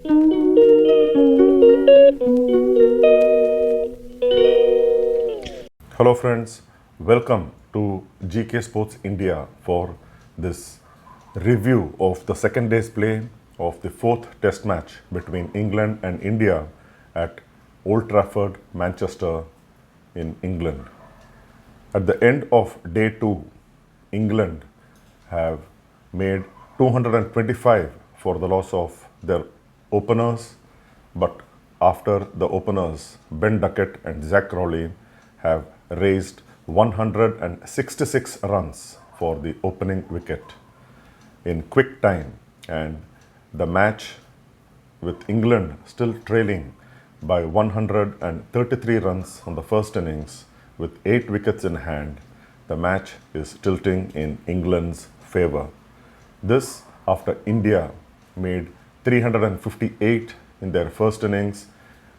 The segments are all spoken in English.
Hello friends, welcome to GK Sports India for this review of the second day's play of the fourth test match between England and India at Old Trafford, Manchester in England. At the end of day 2, England have made 225 for the loss of their openers, but after the openers, Duckett and Zak Crawley have raised 166 runs for the opening wicket in quick time, and the match with England still trailing by 133 runs on the first innings with 8 wickets in hand, the match is tilting in England's favour. This after India made 358 in their first innings,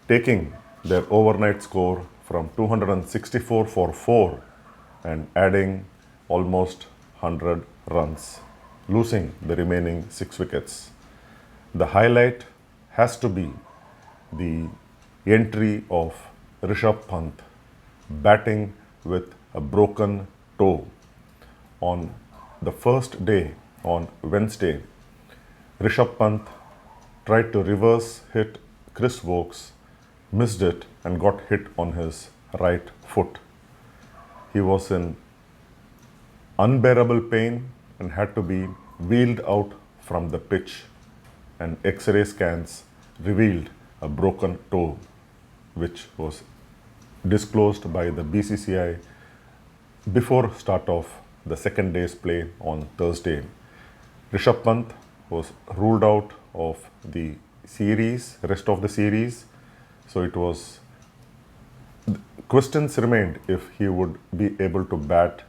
taking their overnight score from 264 for 4 and adding almost 100 runs, losing the remaining 6 wickets. The highlight has to be the entry of Rishabh Pant batting with a broken toe. On the first day, on Wednesday, Rishabh Pant tried to reverse hit Chris Wokes, missed it and got hit on his right foot. He was in unbearable pain and had to be wheeled out from the pitch, and X-ray scans revealed a broken toe, which was disclosed by the BCCI before start of the second day's play on Thursday. Rishabh Pant was ruled out of the rest of the series, so it was questions remained if he would be able to bat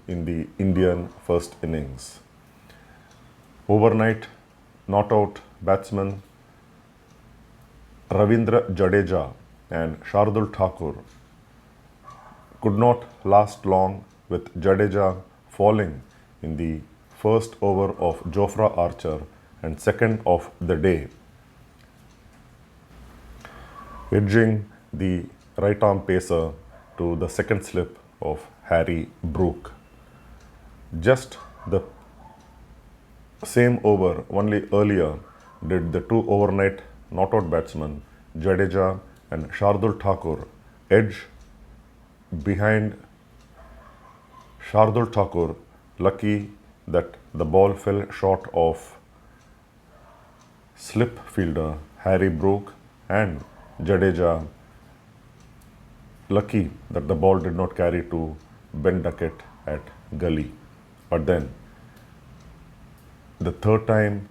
in the Indian first innings. Overnight not out batsmen Ravindra Jadeja and Shardul Thakur could not last long, with Jadeja falling in the first over of Jofra Archer and second of the day, edging the right arm pacer to the second slip of Harry Brook. Just the same over, only earlier, did the two overnight not-out batsmen Jadeja and Shardul Thakur edge behind Shardul Thakur, lucky that the ball fell short of slip fielder Harry Brook, and Jadeja lucky that the ball did not carry to Duckett at gully. But then the third time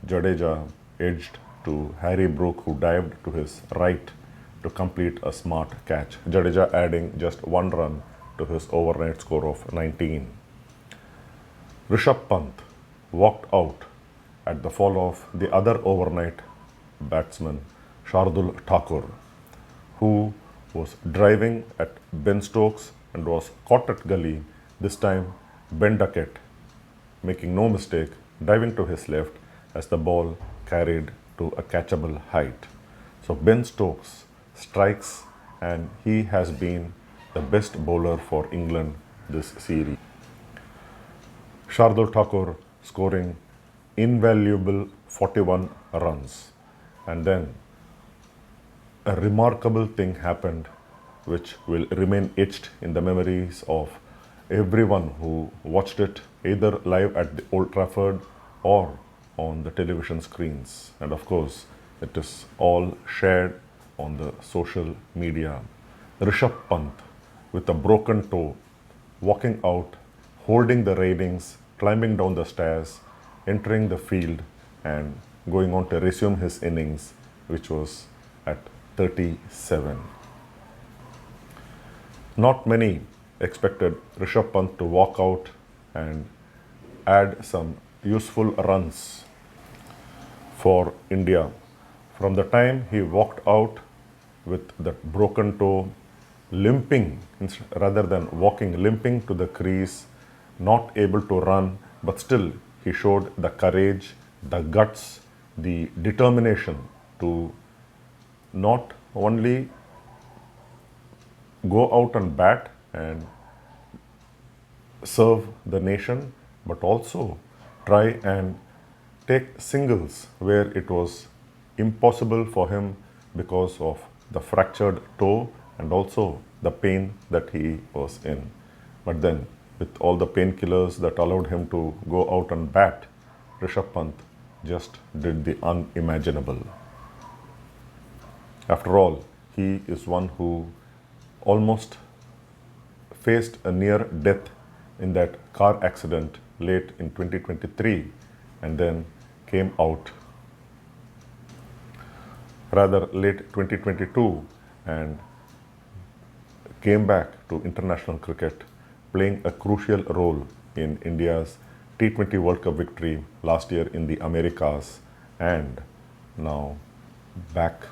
Jadeja edged to Harry Brook, who dived to his right to complete a smart catch, Jadeja adding just 1 run to his overnight score of 19. Rishabh Pant walked out at the fall of the other overnight batsman Shardul Thakur, who was driving at Ben Stokes and was caught at gully, this time Duckett, making no mistake, diving to his left as the ball carried to a catchable height. So Ben Stokes strikes, and he has been the best bowler for England this series. Shardul Thakur scoring invaluable 41 runs, and then a remarkable thing happened which will remain etched in the memories of everyone who watched it either live at the Old Trafford or on the television screens, and of course it is all shared on the social media. Rishabh Pant with a broken toe, walking out, holding the railings, climbing down the stairs, entering the field and going on to resume his innings, which was at 37. Not many expected Rishabh Pant to walk out and add some useful runs for India. From the time he walked out with that broken toe, limping rather than walking, limping to the crease, not able to run, but still he showed the courage, the guts the determination to not only go out and bat and serve the nation, but also try and take singles where it was impossible for him because of the fractured toe and also the pain that he was in. But then, with all the painkillers that allowed him to go out and bat, Rishabh Pant just did the unimaginable. After all, he is one who almost faced a near death in that car accident late in 2023 and then came out rather late 2022 and came back to international cricket, playing a crucial role in India's T20 World Cup victory last year in the Americas and now back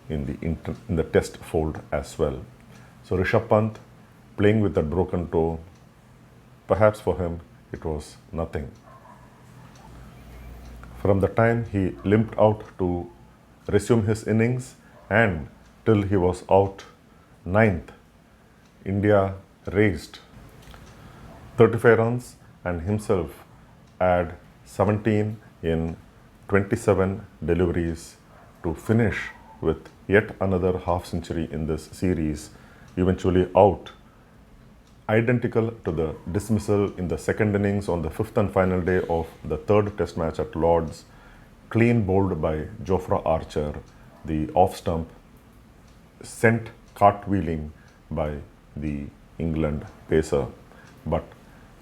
in the test fold as well. So Rishabh Pant playing with that broken toe, perhaps for him it was nothing. From the time he limped out to resume his innings and till he was out ninth, India raised 35 runs and himself add 17 in 27 deliveries to finish with yet another half century in this series, eventually out, identical to the dismissal in the second innings on the fifth and final day of the third test match at Lord's, clean bowled by Jofra Archer, the off stump sent cartwheeling by the England pacer. But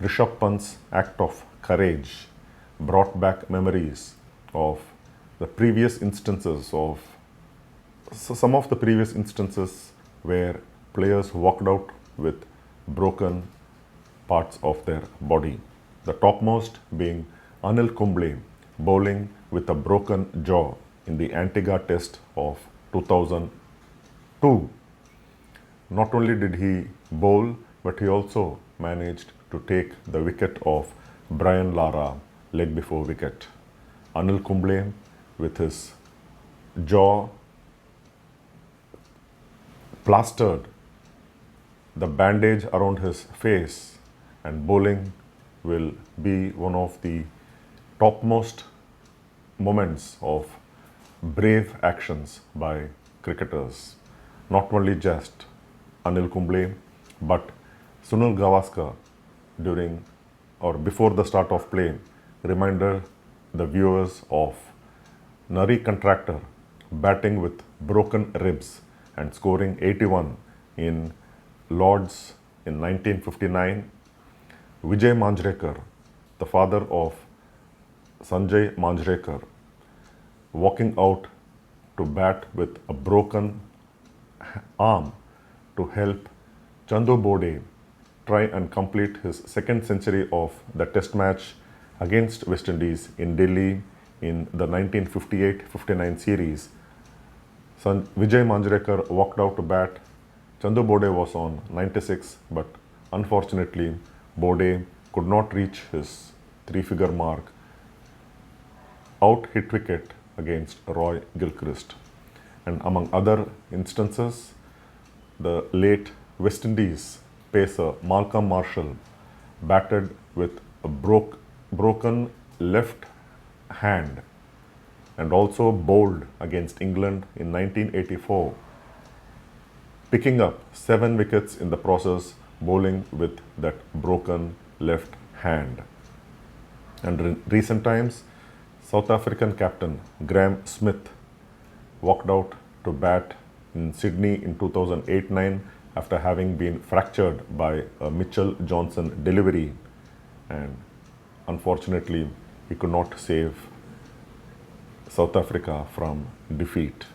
Rishabh Pant's act of courage brought back memories of the previous instances of some of the previous instances where players walked out with broken parts of their body. The topmost being Anil Kumble bowling with a broken jaw in the Antigua Test of 2002. Not only did he bowl, but he also managed to take the wicket of Brian Lara leg before wicket. Anil Kumble with his jaw plastered, the bandage around his face, and bowling will be one of the topmost moments of brave actions by cricketers. Not only just Anil Kumble, but Sunil Gavaskar during or before the start of play reminded the viewers of Nari Contractor batting with broken ribs and scoring 81 in Lords in 1959. Vijay Manjrekar, the father of Sanjay Manjrekar, walking out to bat with a broken arm to help Chandu Bode try and complete his second century of the test match against West Indies in Delhi in the 1958-59 series. Vijay Manjrekar walked out to bat. Chandu Bode was on 96, but unfortunately Bode could not reach his three-figure mark. Out hit wicket against Roy Gilchrist. And among other instances, the late West Indies pacer Malcolm Marshall batted with a broken left hand and also bowled against England in 1984, picking up 7 wickets in the process, bowling with that broken left hand. And in recent times, South African captain Graham Smith walked out to bat in Sydney in 2008-09 after having been fractured by a Mitchell Johnson delivery, and unfortunately he could not save South Africa from defeat.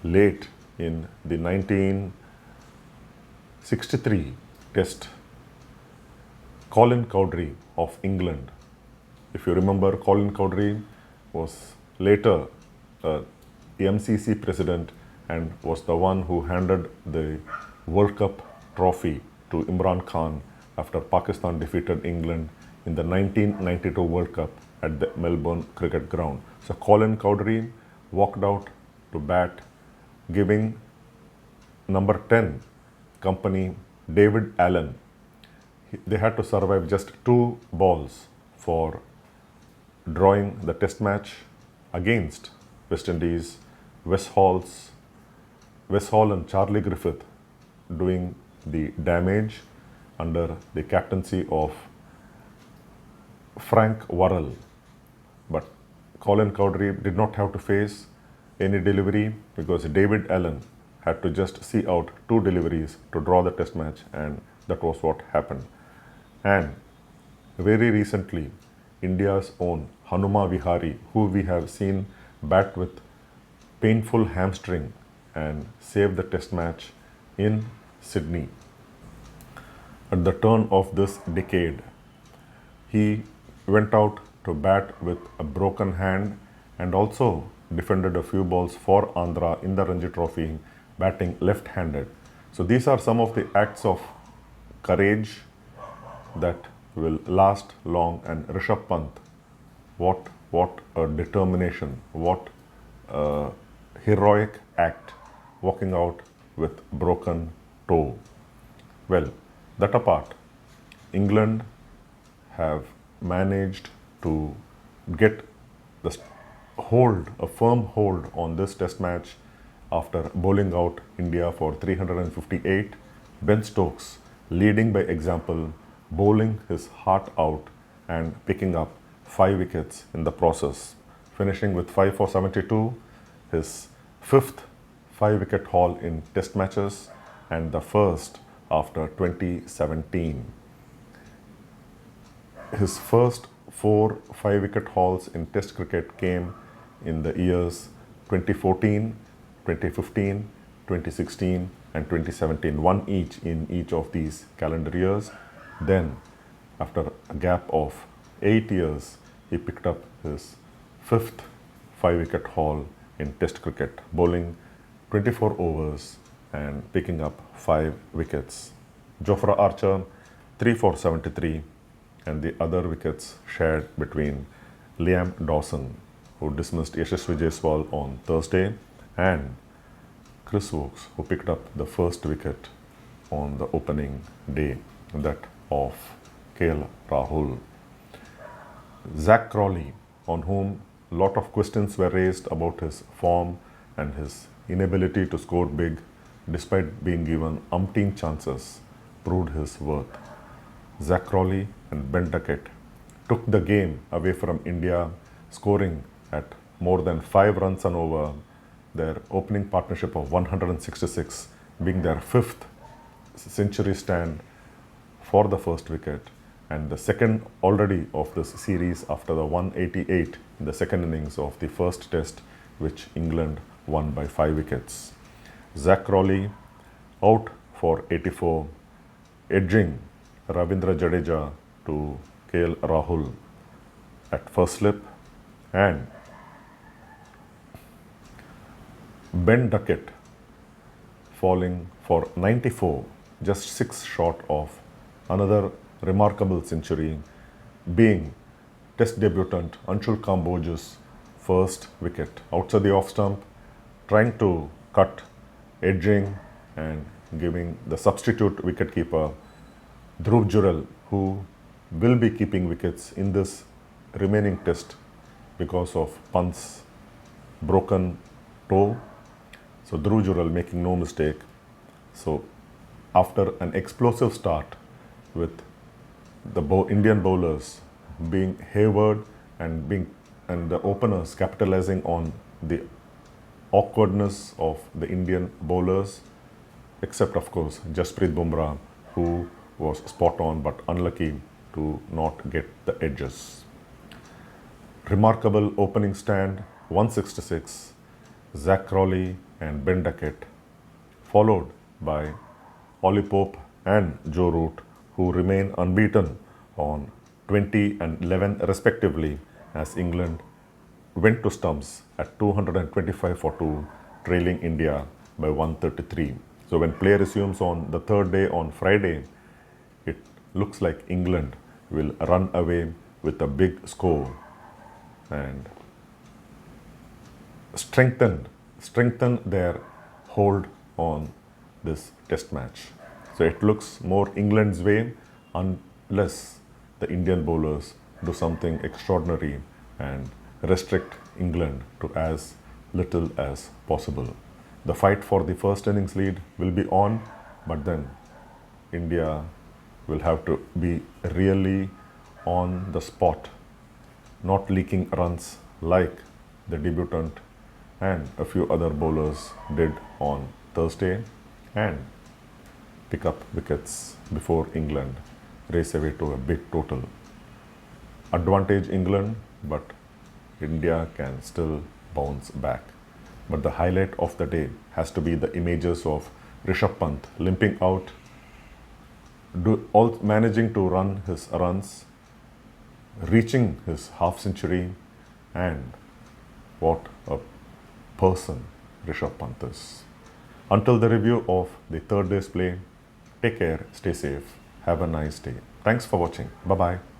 Late in the 1963 test, Colin Cowdrey of England, if you remember, Colin Cowdrey was later the MCC president and was the one who handed the World Cup trophy to Imran Khan after Pakistan defeated England in the 1992 World Cup at the Melbourne Cricket Ground. So Colin Cowdery walked out to bat, giving number 10 company David Allen. They had to survive just 2 balls for drawing the test match against West Indies. Wes Hall and Charlie Griffith doing the damage under the captaincy of Frank Worrell. But Colin Cowdery did not have to face any delivery because David Allen had to just see out 2 deliveries to draw the test match, and that was what happened. And very recently, India's own Hanuma Vihari, who we have seen bat with painful hamstring and save the test match in Sydney. At the turn of this decade, he went out to bat with a broken hand and also defended a few balls for Andhra in the Ranji Trophy, batting left-handed. So these are some of the acts of courage that will last long. And Rishabh Pant, what a determination, what a heroic act, walking out with broken toe. Well, that apart, England have managed to get a firm hold on this test match after bowling out India for 358. Ben Stokes leading by example, bowling his heart out and picking up 5 wickets in the process, finishing with 5 for 72, his 5th 5-wicket haul in test matches and the first after 2017. His first 4 5-wicket hauls in test cricket came in the years 2014, 2015, 2016 and 2017, 1 each in each of these calendar years. Then, after a gap of 8 years, he picked up his 5th 5-wicket haul in test cricket, bowling 24 overs and picking up 5 wickets. Jofra Archer, 3 for 73, and the other wickets shared between Liam Dawson, who dismissed Yashasvi Jaiswal on Thursday, and Chris Woakes, who picked up the first wicket on the opening day, that of KL Rahul. Zak Crawley, on whom a lot of questions were raised about his form and his inability to score big despite being given umpteen chances, proved his worth. Zak Crawley and Ben Duckett took the game away from India, scoring at more than 5 runs an over, their opening partnership of 166 being their 5th century stand for the first wicket, and the second already of this series after the 188 in the second innings of the first test, which England won by 5 wickets. Zak Crawley out for 84, edging Ravindra Jadeja to KL Rahul at first slip, and Ben Duckett falling for 94, just 6 short of another remarkable century, being Test debutant Anshul Kamboj's first wicket outside the off stump, trying to cut, edging and giving the substitute wicketkeeper Dhruv Jurel, who will be keeping wickets in this remaining test because of Pant's broken toe. So Dhruv Jurel making no mistake. So after an explosive start with the Indian bowlers being Hayward and the openers capitalizing on the awkwardness of the Indian bowlers, except of course Jasprit Bumrah, who was spot on but unlucky to not get the edges. Remarkable opening stand, 166, Zak Crawley and Ben Duckett, followed by Ollie Pope and Joe Root, who remain unbeaten on 20 and 11 respectively, as England went to stumps at 225 for 2, trailing India by 133. So when play resumes on the third day on Friday, it looks like England will run away with a big score and strengthened their hold on this test match. So it looks more England's way unless the Indian bowlers do something extraordinary and restrict England to as little as possible. The fight for the first innings lead will be on, but then India will have to be really on the spot, not leaking runs like the debutant and a few other bowlers did on Thursday, and pick up wickets before England race away to a big total. Advantage England, but India can still bounce back. But the highlight of the day has to be the images of Rishabh Pant limping out, managing to run his runs, reaching his half century, and what a person Rishabh Pant is. Until the review of the third day's play, take care, stay safe, have a nice day. Thanks for watching. Bye-bye.